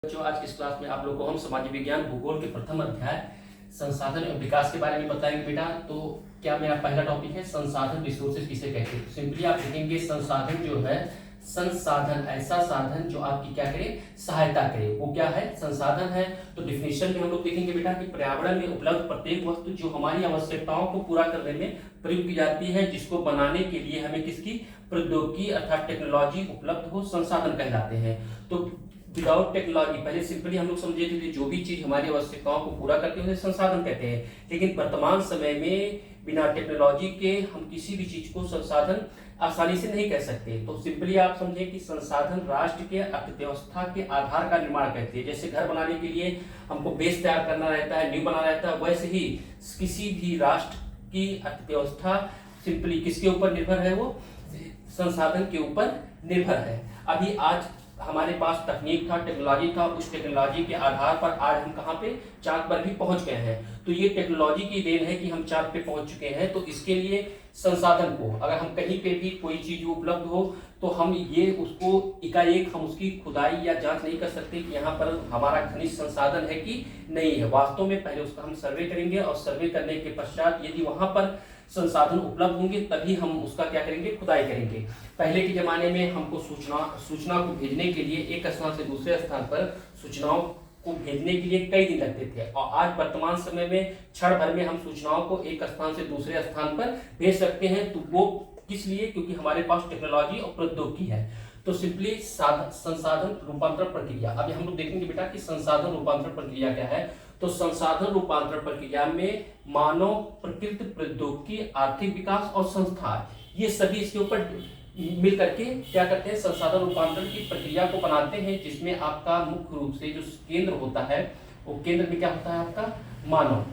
जो आज की इस क्लास में आप लोगों को हम सामाजिक विज्ञान भूगोल के प्रथम अध्याय संसाधन एवं विकास के बारे में बताएंगे बेटा। तो क्या मेरा पहला टॉपिक है संसाधन, रिसोर्सेज किसे कहते हैं। सिंपली आप देखेंगे संसाधन जो है, संसाधन ऐसा साधन जो आपकी क्या करे, सहायता करे, वो क्या है, संसाधन है। तो डिफिनेशन में हम लोग देखेंगे बेटा कि पर्यावरण में उपलब्ध प्रत्येक वस्तु जो हमारी आवश्यकताओं को पूरा करने में प्रयोग की जाती है, जिसको बनाने के लिए हमें किसकी प्रौद्योगिकी अर्थात टेक्नोलॉजी उपलब्ध हो, संसाधन कहलाते हैं। तो विदाउट टेक्नोलॉजी, पहले सिंपली हम लोग समझे थे जो भी चीज हमारी आवश्यकताओं को पूरा करती है उसे संसाधन कहते हैं, लेकिन वर्तमान समय में बिना टेक्नोलॉजी के हम किसी भी चीज को संसाधन आसानी से नहीं कह सकते। तो सिंपली आप समझे कि संसाधन राष्ट्र के अर्थव्यवस्था के आधार का निर्माण करते हैं। जैसे घर बनाने के लिए हमको बेस तैयार करना रहता है, नींव बनाना रहता है, वैसे ही किसी भी राष्ट्र की अर्थव्यवस्था सिंपली किसके ऊपर निर्भर है, वो संसाधन के ऊपर निर्भर है। अभी आज हमारे पास तकनीक था, टेक्नोलॉजी था, उस टेक्नोलॉजी के आधार पर आज हम कहाँ पे, चांद पर भी पहुंच गए हैं। तो ये टेक्नोलॉजी की देन है कि हम चांद पे पहुंच चुके हैं। तो इसके लिए संसाधन को, अगर हम कहीं पे भी कोई चीज उपलब्ध हो तो हम ये उसको एकाएक हम उसकी खुदाई या जांच नहीं कर सकते कि यहाँ पर हमारा खनिज संसाधन है कि नहीं है। वास्तव में पहले उसका हम सर्वे करेंगे और सर्वे करने के पश्चात यदि वहां पर संसाधन उपलब्ध होंगे तभी हम उसका क्या करेंगे, खुदाई करेंगे। पहले के जमाने में हमको सूचना को भेजने के लिए एक स्थान से दूसरे स्थान पर सूचनाओं को भेजने के लिए कई दिन लगते थे, और आज वर्तमान समय में क्षण भर में हम सूचनाओं को एक स्थान से दूसरे स्थान पर भेज सकते हैं। तो वो किस लिए, क्योंकि हमारे पास टेक्नोलॉजी और प्रौद्योगिकी है। तो सिंपली संसाधन रूपांतरण प्रक्रिया, अभी हम लोग देखेंगे बेटा कि संसाधन रूपांतरण प्रक्रिया क्या है। तो संसाधन रूपांतरण प्रक्रिया में मानव, प्रकृति, प्रौद्योगिकी, आर्थिक विकास और संस्था, ये सभी इसके ऊपर मिल करके क्या करते हैं, संसाधन रूपांतरण की प्रक्रिया को बनाते हैं, जिसमें आपका मुख्य रूप से जो केंद्र होता है, वो केंद्र में क्या होता है, आपका मानव।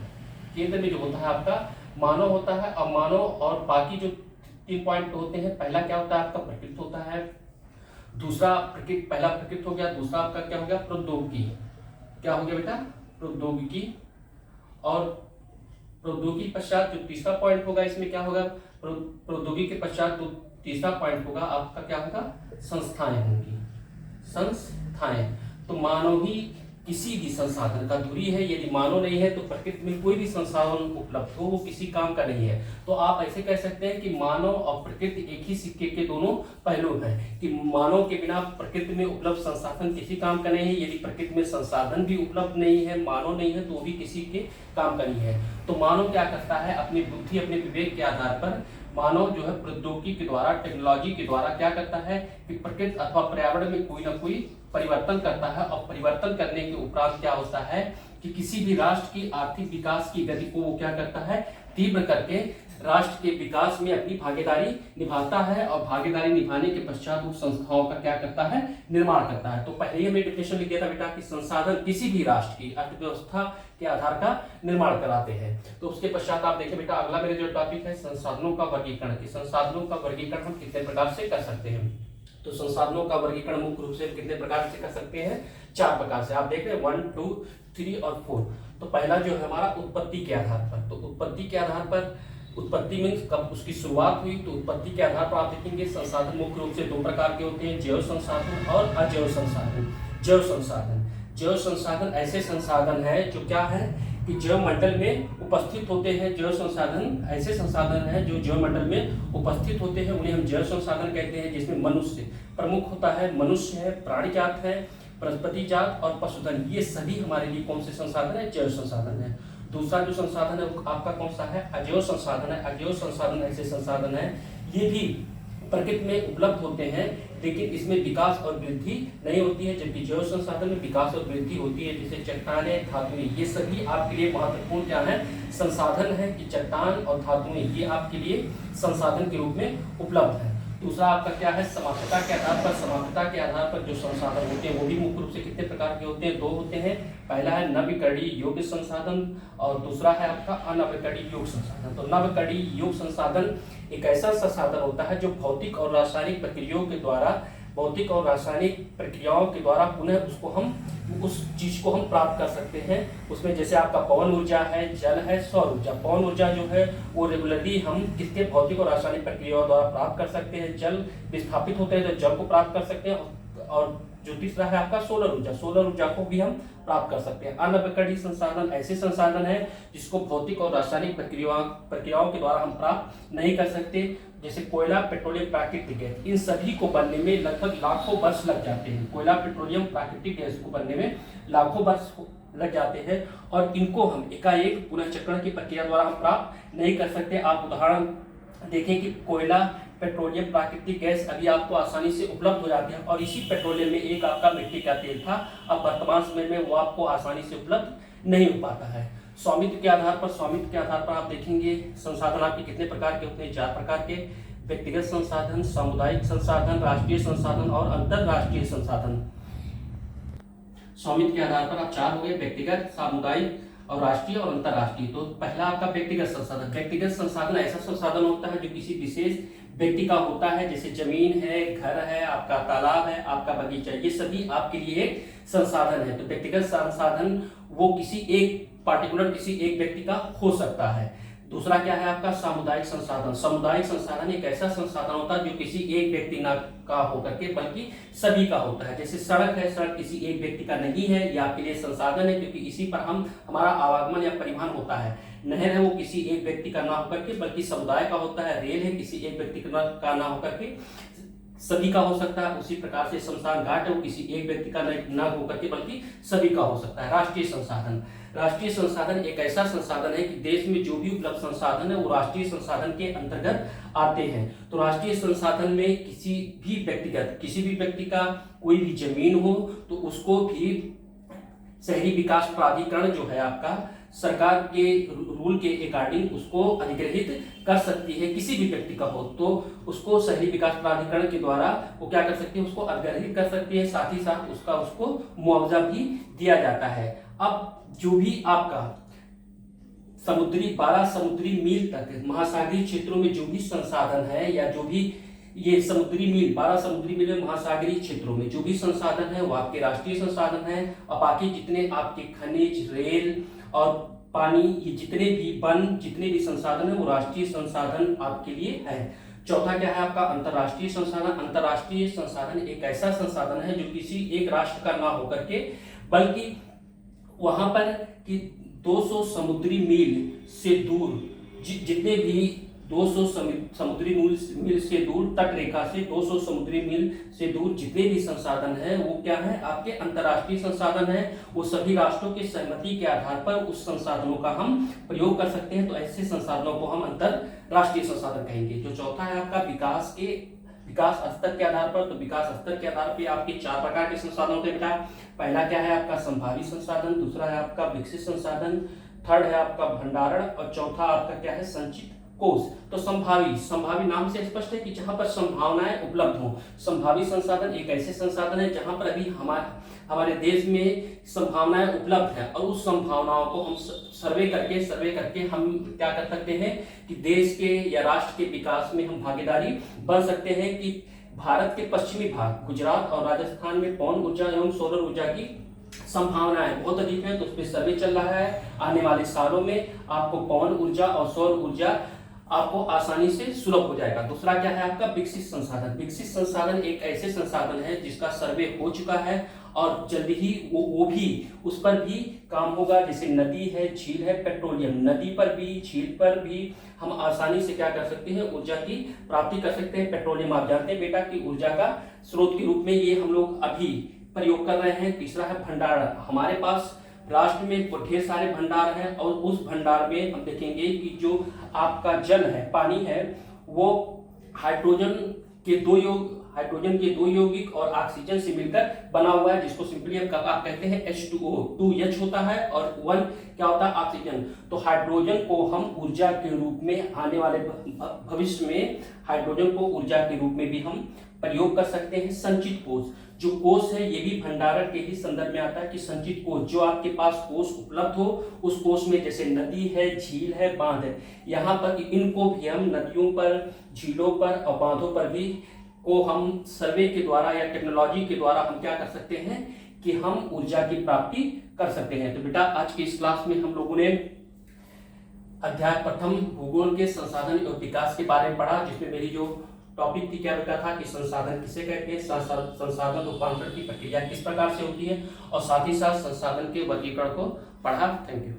केंद्र में जो होता है आपका मानव होता है, और मानव और बाकी जो 3 पॉइंट होते हैं, पहला क्या होता है आपका प्रकृति होता है, दूसरा प्रकृति, पहला प्रकृति हो गया, दूसरा आपका क्या हो गया, प्रौद्योगिकी। क्या हो गया बेटा, प्रौद्योगिकी। और प्रौद्योगिकी पश्चात जो तीसरा पॉइंट होगा, इसमें क्या होगा, प्रौद्योगिकी के पश्चात जो तीसरा पॉइंट होगा आपका क्या होगा, संस्थाएं होंगी, संस्थाएं। तो मानव ही किसी भी संसाधन का धुरी है। यदि मानव नहीं है तो प्रकृति में कोई भी संसाधन उपलब्ध हो वो किसी काम का नहीं है। तो आप ऐसे कह सकते हैं कि मानव और प्रकृति एक ही सिक्के के दोनों पहलू हैं, कि मानव के बिना प्रकृति में उपलब्ध संसाधन किसी काम का नहीं है। यदि प्रकृति में संसाधन भी उपलब्ध नहीं है, मानव नहीं है, तो वो भी किसी के काम का नहीं है। तो मानव क्या करता है, अपनी बुद्धि, अपने विवेक के आधार पर मानव जो है प्रौद्योगिकी के द्वारा, टेक्नोलॉजी के द्वारा क्या करता है कि प्रकृति अथवा पर्यावरण में कोई ना कोई परिवर्तन करता है। और परिवर्तन करने के उपरांत क्या होता है कि किसी भी राष्ट्र की आर्थिक विकास की गति को वो क्या करता है, तीव्र करके राष्ट्र के विकास में अपनी भागीदारी निभाता है, और भागीदारी निभाने के पश्चात उस संस्थाओं का क्या करता है, निर्माण करता है। तो पहले ही हमने डिफिनेशन लिख दिया था बेटा कि संसाधन किसी भी राष्ट्र की अर्थव्यवस्था के आधार का निर्माण कराते हैं। तो उसके पश्चात आप देखिए बेटा, अगला मेरे जो टॉपिक है संसाधनों का वर्गीकरण, कि संसाधनों का वर्गीकरण हम कितने प्रकार से कर सकते हैं। तो संसाधनों का वर्गीकरण मुख्य रूप से कितने प्रकार से कर सकते हैं, 4 प्रकार से। आप देख रहे हैं 1, 2, 3 और 4। तो पहला जो है हमारा उत्पत्ति के आधार पर। तो उत्पत्ति के आधार पर, उत्पत्ति में कब उसकी शुरुआत हुई, तो उत्पत्ति के आधार पर आप देखेंगे संसाधन मुख्य रूप से 2 प्रकार के होते हैं, जैव संसाधन और अजैव संसाधन। जैव संसाधन, जैव संसाधन ऐसे संसाधन है जो क्या है कि जैव मंडल में उपस्थित होते हैं। जैव संसाधन ऐसे संसाधन है जो जैव मंडल में उपस्थित होते हैं, उन्हें हम जैव संसाधन कहते हैं, जिसमें मनुष्य प्रमुख होता है। मनुष्य है, प्राणी जात है, वनस्पति जात और पशुधन, ये सभी हमारे लिए कौन से संसाधन है, जैव संसाधन है। दूसरा जो संसाधन है वो आपका कौन सा है, अजैव संसाधन है। अजैव संसाधन ऐसे संसाधन है, ये भी प्रकृति में उपलब्ध होते हैं, लेकिन इसमें विकास और वृद्धि नहीं होती है, जबकि जैव संसाधन में विकास और वृद्धि होती है, जैसे चट्टानें, धातुएं, ये सभी आपके लिए महत्वपूर्ण क्या है, संसाधन है, कि चट्टान और धातुएं ये आपके लिए संसाधन के रूप में उपलब्ध है। दूसरा आपका क्या है, समाप्तता के आधार पर। समाप्तता के आधार पर जो संसाधन होते हैं वो भी मुख्य रूप से कितने प्रकार के होते हैं, 2 होते हैं। पहला है नवीकरणीय योग्य संसाधन और दूसरा है आपका अनवीकरणीय योग्य संसाधन। तो नवीकरणीय योग्य संसाधन एक ऐसा संसाधन होता है जो भौतिक और रासायनिक प्रक्रियाओं के द्वारा, भौतिक और रासायनिक प्रक्रियाओं के द्वारा पुनः उसको हम, उस चीज को हम प्राप्त कर सकते हैं। उसमें जैसे आपका पवन ऊर्जा है, जल है, सौर ऊर्जा। पवन ऊर्जा जो है वो रेगुलरली हम किसके, भौतिक और रासायनिक प्रक्रियाओं द्वारा प्राप्त कर सकते हैं। जल विस्थापित होते हैं तो जल को प्राप्त कर सकते हैं, और जो तीसरा है आपका सोलर ऊर्जा, सोलर ऊर्जा को भी हम प्राप्त कर सकते हैं। अनअपकरणीय संसाधन ऐसे संसाधन है जिसको भौतिक और रासायनिक प्रक्रियाओं के द्वारा हम प्राप्त नहीं कर सकते, जैसे कोयला, पेट्रोलियम, प्राकृतिक गैस। इन सभी को बनने में लगभग लाखों वर्ष लग जाते हैं। कोयला, पेट्रोलियम, प्राकृतिक गैस को बनने में लाखों वर्ष लग जाते हैं और इनको हम एकाएक पुनर्चक्रण की प्रक्रिया द्वारा हम प्राप्त नहीं कर सकते। आप उदाहरण देखें कि कोयला, पेट्रोलियम, प्राकृतिक गैस अभी आपको आसानी से उपलब्ध हो जाते हैं और इसी पेट्रोलियम में एक आपका मिट्टी का तेल था, अब वर्तमान समय में वो आपको आसानी से उपलब्ध नहीं हो पाता है। स्वामित्व के आधार पर आप देखेंगे संसाधन आपके कितने प्रकार के होते हैं, 4 प्रकार के। व्यक्तिगत संसाधन, सामुदायिक संसाधन, राष्ट्रीय संसाधन और अंतरराष्ट्रीय संसाधन। स्वामित्व के आधार पर आप 4 हो गए, व्यक्तिगत, सामुदायिक और राष्ट्रीय और अंतरराष्ट्रीय। तो पहला आपका व्यक्तिगत संसाधन। व्यक्तिगत संसाधन ऐसा संसाधन होता है जो किसी विशेष व्यक्ति का होता है, जैसे जमीन है, घर है, आपका तालाब है, आपका बगीचा, ये सभी आपके लिए एक संसाधन है। तो व्यक्तिगत संसाधन वो किसी एक व्यक्ति का हो सकता है। दूसरा क्या है आपका सामुदायिक संसाधन। सामुदायिक संसाधन एक ऐसा संसाधन होता है जो किसी एक व्यक्ति ना का होकर के बल्कि सभी का होता है। जैसे सड़क है, सड़क किसी एक व्यक्ति का नहीं है, ये आपके लिए संसाधन है क्योंकि इसी पर हमारा आवागमन या परिवहन होता है। नहर है वो किसी एक व्यक्ति का ना होकर के बल्कि समुदाय का होता है। रेल है किसी एक व्यक्ति का ना होकर के सभी का हो सकता है। उसी प्रकार से शमशान घाट है वो किसी एक व्यक्ति का न होकर के बल्कि सभी का हो सकता है। राष्ट्रीय संसाधन। राष्ट्रीय संसाधन एक ऐसा संसाधन है कि देश में जो भी उपलब्ध संसाधन है वो राष्ट्रीय संसाधन के अंतर्गत आते हैं। तो राष्ट्रीय संसाधन में किसी भी व्यक्ति का कोई भी जमीन हो तो उसको भी शहरी विकास प्राधिकरण जो है आपका सरकार के रूल के अकॉर्डिंग उसको अधिग्रहित कर सकती है। किसी भी व्यक्ति का हो तो उसको शहरी विकास प्राधिकरण के द्वारा वो क्या कर सकती है, उसको अधिग्रहित कर सकती है। साथ ही साथ उसको मुआवजा भी दिया जाता है। अब जो भी आपका 12 समुद्री मील तक महासागरीय क्षेत्रों में जो भी संसाधन है या जो भी ये 12 समुद्री मील महासागरीय क्षेत्रों में जो भी संसाधन है वो आपके राष्ट्रीय संसाधन है। और बाकी जितने आपके खनिज, रेल और पानी, ये जितने भी संसाधन है वो राष्ट्रीय संसाधन आपके लिए है। चौथा क्या है आपका अंतरराष्ट्रीय संसाधन। अंतरराष्ट्रीय संसाधन एक ऐसा संसाधन है जो किसी एक राष्ट्र का ना होकर के बल्कि वहां पर कि 200 समुद्री मील से दूर जितने भी 200 समुद्री मील से दूर, तट रेखा से 200 समुद्री मील से दूर जितने भी संसाधन है वो क्या है आपके अंतरराष्ट्रीय संसाधन है। वो सभी राष्ट्रों की सहमति के आधार पर उस संसाधनों का हम प्रयोग कर सकते हैं। तो ऐसे संसाधनों को हम अंतरराष्ट्रीय संसाधन कहेंगे। जो चौथा है आपका विकास स्तर के आधार पर। तो विकास स्तर के आधार पर आपके 4 प्रकार के संसाधन होते हैं बेटा। पहला क्या है आपका संभावी संसाधन, दूसरा है आपका विकसित संसाधन, थर्ड है आपका भंडारण और चौथा आपका क्या है संचित कोष। तो संभावी नाम से स्पष्ट है कि जहां पर संभावनाएं उपलब्ध हो। संभावी संसाधन एक ऐसे संसाधन है जहां पर अभी हमारे देश में संभावनाएं उपलब्ध है और उस संभावनाओं को हम सर्वे करके हम क्या कर सकते हैं कि देश के या राष्ट्र के विकास में हम भागीदारी बन सकते हैं। कि भारत के पश्चिमी भाग गुजरात और राजस्थान में पवन ऊर्जा एवं सोलर ऊर्जा की संभावनाएं बहुत अधिक है, तो उस पर सर्वे चल रहा है। आने वाले सालों में आपको पवन ऊर्जा और सौर ऊर्जा आपको आसानी से सुलभ हो जाएगा। दूसरा क्या है आपका विकसित संसाधन। विकसित संसाधन एक ऐसे संसाधन है जिसका सर्वे हो चुका है और जल्दी ही वो भी उस पर भी काम होगा। जैसे नदी है, झील है, पेट्रोलियम, नदी पर भी झील पर भी हम आसानी से क्या कर सकते हैं ऊर्जा की प्राप्ति कर सकते हैं। पेट्रोलियम आप जानते हैं बेटा कि ऊर्जा का स्रोत के रूप में ये हम लोग अभी प्रयोग कर रहे हैं। तीसरा है भंडारण। हमारे पास राष्ट्र में ढेर सारे भंडार हैं और उस भंडार में हम देखेंगे कि जो आपका जल है, पानी है, वो हाइड्रोजन के दो यौगिक और ऑक्सीजन से मिलकर बना हुआ है, जिसको सिंपली आप कहते हैं H2O, 2H होता है और 1 क्या होता है ऑक्सीजन। तो हाइड्रोजन को हम ऊर्जा के रूप में आने वाले भविष्य में हाइड्रोजन को ऊर्जा के रूप में भी हम प्रयोग कर सकते हैं। संचित कोष, जो कोष है ये भी भंडारण के ही संदर्भ में आता है कि संचित कोष, जो आपके पास कोष उपलब्ध हो उस कोष में जैसे नदी है, झील है, बांध है, यहाँ पर इनको भी हम नदियों पर, झीलों पर और बांधों पर भी को हम सर्वे के द्वारा या टेक्नोलॉजी के द्वारा हम क्या कर सकते हैं कि हम ऊर्जा की प्राप्ति कर सकते हैं। तो बेटा आज की इस क्लास में हम लोगों ने अध्याय प्रथम भूगोल के संसाधन और विकास के बारे में पढ़ा, जिसमें मेरी जो टॉपिक की क्या बेटा था कि संसाधन किसे कहते हैं, संसाधन रूपांतरण की प्रक्रिया किस प्रकार से होती है, और साथ ही साथ संसाधन के वर्गीकरण को पढ़ा। Thank you.